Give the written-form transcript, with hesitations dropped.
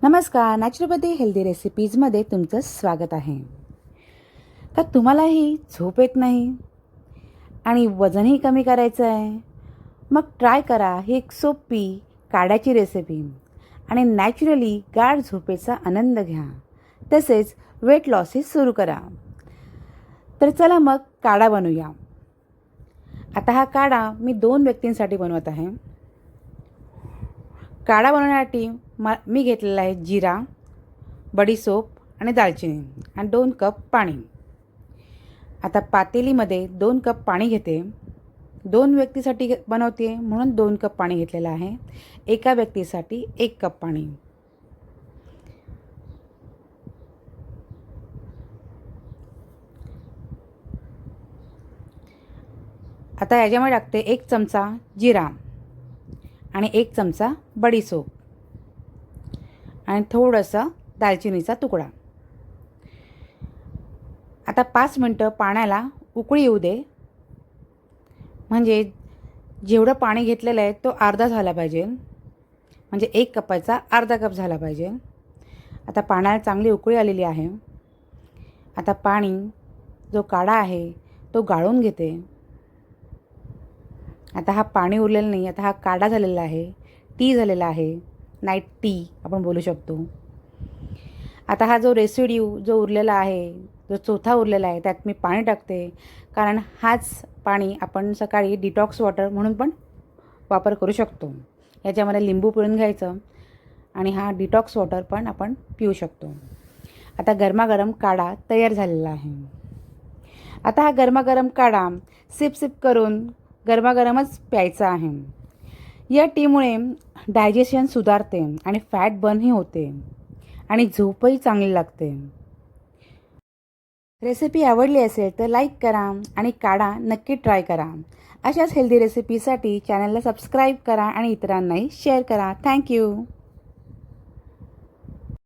नमस्कार, naturopathy healthy रेसिपीजमध्ये तुमचं स्वागत आहे. तर तुम्हालाही झोप येत नाही आणि वजनही कमी करायचं आहे, मग ट्राय करा ही एक सोपी काढ्याची रेसिपी आणि नॅचरली गाढ झोपेचा आनंद घ्या. तसेच वेट लॉसही सुरू करा. तर चला मग काढा बनवूया. आता हा काढा मी 2 व्यक्तींसाठी बनवत आहे. काढा बनवण्यासाठी मी घेतलेला आहे जिरा, बडीशोप आणि दालचिनी आणि 2 कप पाणी. आता पातेलीमध्ये 2 कप पाणी घेते. 2 व्यक्तीसाठी बनवते म्हणून 2 कप पाणी घेतलेलं आहे. एका व्यक्तीसाठी 1 कप पाणी. आता याच्यामध्ये टाकते 1 चमचा जिरा आणि 1 चमचा बडीशोप आणि थोडंसं दालचिनीचा तुकडा. आता 5 मिनटं पाण्याला उकळी येऊ दे. म्हणजे जेवढं पाणी घेतलेलं आहे तो अर्धा झाला पाहिजे. म्हणजे 1 कपाचा अर्धा कप झाला पाहिजे. आता पाण्याला चांगली उकळी आलेली आहे. आता पाणी जो काढा आहे तो गाळून घेते. आता हा पाणी उरलेलं नाही. आता हा काढा झालेला आहे. टी झालेला आहे. नाईट टी आपण बोलू शकतो. आता हा जो रेसिड्यू जो उरलेला आहे, जो चोथा उरलेला आहे त्यात मी पाणी टाकते. कारण हाच पाणी आपण सकाळी डिटॉक्स वॉटर म्हणून पण वापर करू शकतो. याच्यामध्ये लिंबू पिळून घ्यायचं आणि हा डिटॉक्स वॉटर पण आपण पिऊ शकतो. आता गरमागरम काढा तयार झालेला आहे. आता हा गरमागरम काढा सिप सिप करून गरमागरमच प्यायचा आहे. या टीमुळे डायजेशन सुधारते आणि फॅट बर्नही होते आणि झोपही चांगली लागते. रेसिपी आवडली असेल तर लाईक करा आणि काढा नक्की ट्राय करा. अशाच हेल्दी रेसिपीसाठी चॅनलला सबस्क्राईब करा आणि इतरांनाही शेअर करा. थँक्यू.